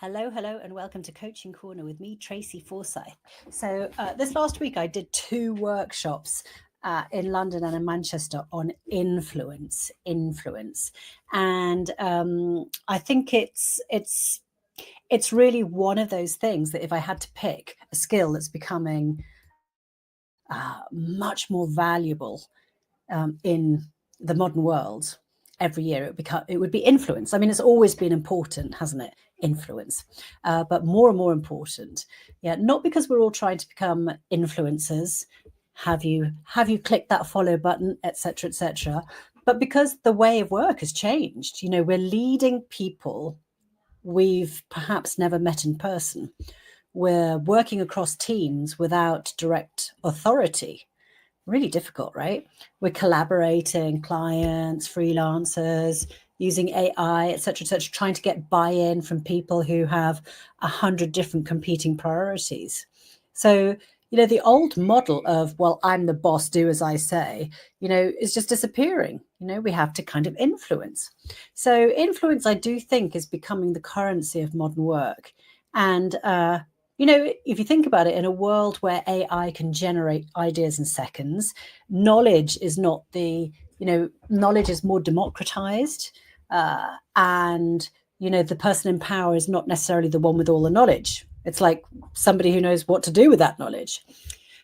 Hello, hello, and welcome to Coaching Corner with me, Tracy Forsyth. So this last week I did 2 workshops in London and in Manchester on influence, and I think it's really one of those things that if I had to pick a skill that's becoming much more valuable in the modern world every year, it would be influence. I mean, it's always been important, hasn't it? Influence, but more and more important. Yeah, not because we're all trying to become influencers. Have you clicked that follow button, etc., but because the way of work has changed. You know, we're leading people we've perhaps never met in person. We're working across teams without direct authority. Really difficult, right? We're collaborating, clients, freelancers, using AI, etc., trying to get buy-in from people who have 100 different competing priorities. So, you know, the old model of, well, I'm the boss, do as I say, you know, is just disappearing. You know, we have to kind of influence. So influence, I do think, is becoming the currency of modern work. And you know, if you think about it, in a world where AI can generate ideas in seconds, knowledge is not knowledge is more democratized. And, you know, the person in power is not necessarily the one with all the knowledge. It's like somebody who knows what to do with that knowledge.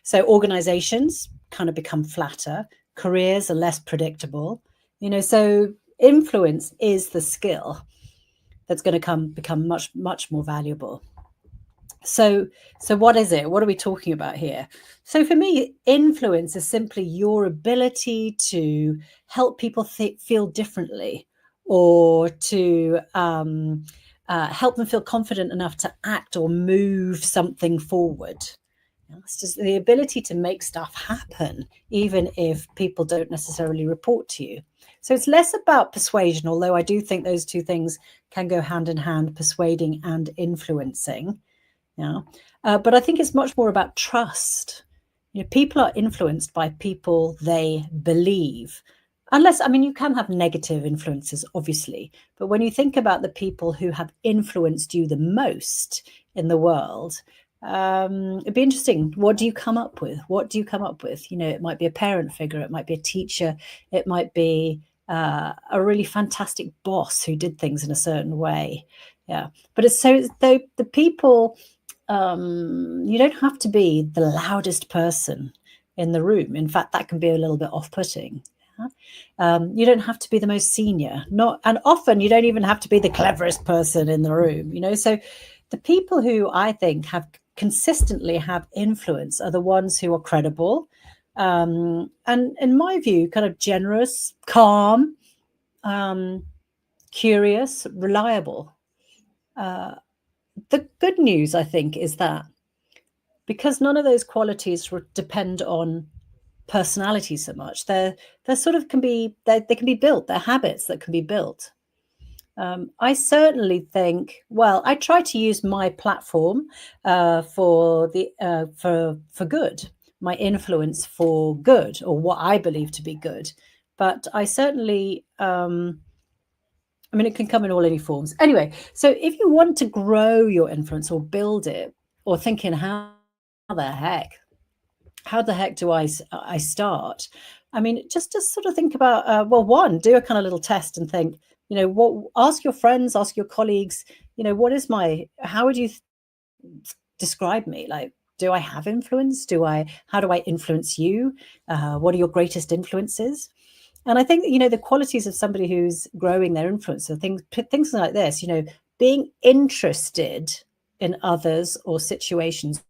So organizations kind of become flatter, careers are less predictable, you know, so influence is the skill that's going to become much, much more valuable. So what is it? What are we talking about here? So for me, influence is simply your ability to help people feel differently, or to help them feel confident enough to act or move something forward. It's just the ability to make stuff happen, even if people don't necessarily report to you. So it's less about persuasion, although I do think those two things can go hand in hand, persuading and influencing. Yeah. But I think it's much more about trust. You know, people are influenced by people they believe. Unless, I mean, you can have negative influences, obviously. But when you think about the people who have influenced you the most in the world, it'd be interesting. What do you come up with? You know, it might be a parent figure. It might be a teacher. It might be a really fantastic boss who did things in a certain way. Yeah. But it's so the people... you don't have to be the loudest person in the room. In fact, that can be a little bit off-putting. You don't have to be the most senior, and often you don't even have to be the cleverest person in the room, you know. So the people who I think consistently have influence are the ones who are credible, and in my view, kind of generous, calm, curious, reliable. The good news, I think, is that because none of those qualities depend on personality so much, they sort of can be built. They're habits that can be built. I certainly think, well, I try to use my platform for good, my influence for good, or what I believe to be good. But I certainly, I mean, it can come in all any forms. Anyway, so if you want to grow your influence or build it, or thinking, how the heck do I start? I mean, just sort of think about, well, one, do a kind of little test and think, you know, ask your friends, ask your colleagues, you know, how would you describe me? Like, do I have influence? How do I influence you? What are your greatest influences? And I think, you know, the qualities of somebody who's growing their influence are things like this, you know, being interested in others or situations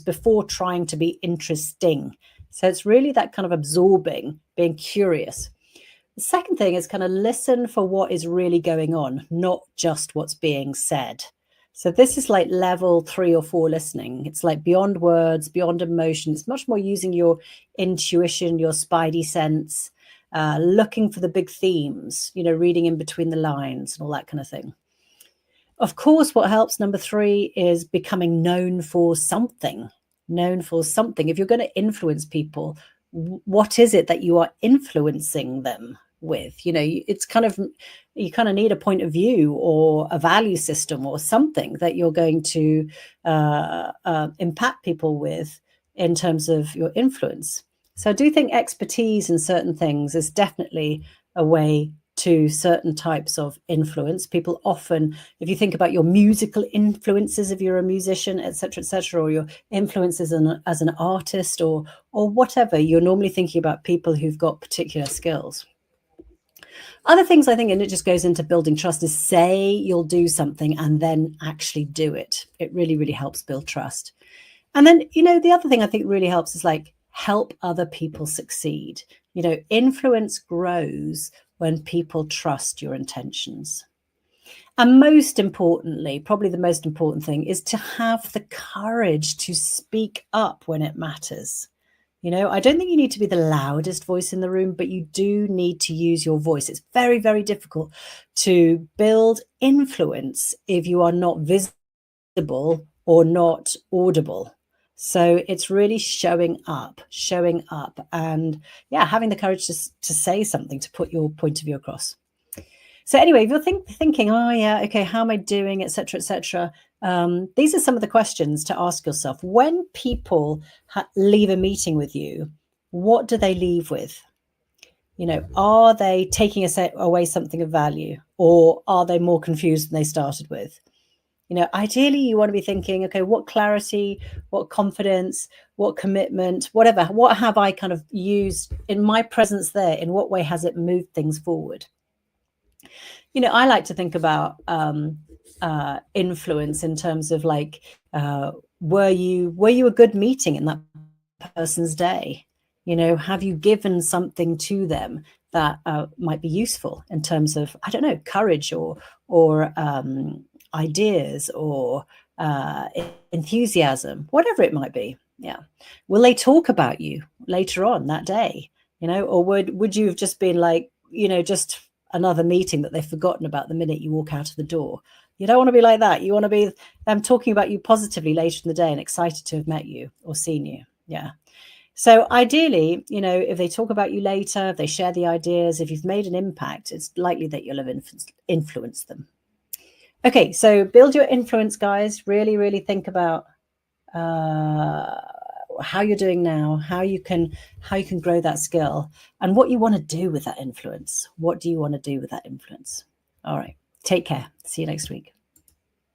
before trying to be interesting. So it's really that kind of absorbing, being curious. The second thing is kind of listen for what is really going on, not just what's being said. So this is like level 3 or 4 listening. It's like beyond words, beyond emotion. It's much more using your intuition, your spidey sense, looking for the big themes, you know, reading in between the lines and all that kind of thing. Of course, what helps, number 3, is becoming known for something. If you're going to influence people, what is it that you are influencing them with. It's kind of, you kind of need a point of view or a value system or something that you're going to impact people with in terms of your influence. So I do think expertise in certain things is definitely a way to certain types of influence. People often, if you think about your musical influences, if you're a musician, etc., or your influences as an artist or whatever, you're normally thinking about people who've got particular skills. Other things I think, and it just goes into building trust, is say you'll do something and then actually do it. It really, really helps build trust. And then, the other thing I think really helps is like help other people succeed. Influence grows when people trust your intentions. And most importantly, probably the most important thing is to have the courage to speak up when it matters. I don't think you need to be the loudest voice in the room, but you do need to use your voice. It's very, very difficult to build influence if you are not visible or not audible. So it's really showing up and having the courage to say something, to put your point of view across. So anyway, if you're thinking, oh yeah, okay, how am I doing, etc., etc., these are some of the questions to ask yourself. When people leave a meeting with you, what do they leave with? Are they taking away something of value, or are they more confused than they started with? Ideally, you want to be thinking, okay, what clarity, what confidence, what commitment, whatever, what have I kind of used in my presence there? In what way has it moved things forward? I like to think about influence in terms of like, were you a good meeting in that person's day? Have you given something to them that might be useful in terms of, I don't know, courage or ideas or enthusiasm, whatever it might be. Yeah. Will they talk about you later on that day? Or would you have just been like, just another meeting that they've forgotten about the minute you walk out of the door? You don't want to be like that. You want to be them talking about you positively later in the day and excited to have met you or seen you. Yeah. So ideally, if they talk about you later, if they share the ideas, if you've made an impact, it's likely that you'll have influenced them. Okay, so build your influence, guys. Really, really think about how you're doing now, how you can grow that skill, and what you want to do with that influence. What do you want to do with that influence? All right, take care. See you next week.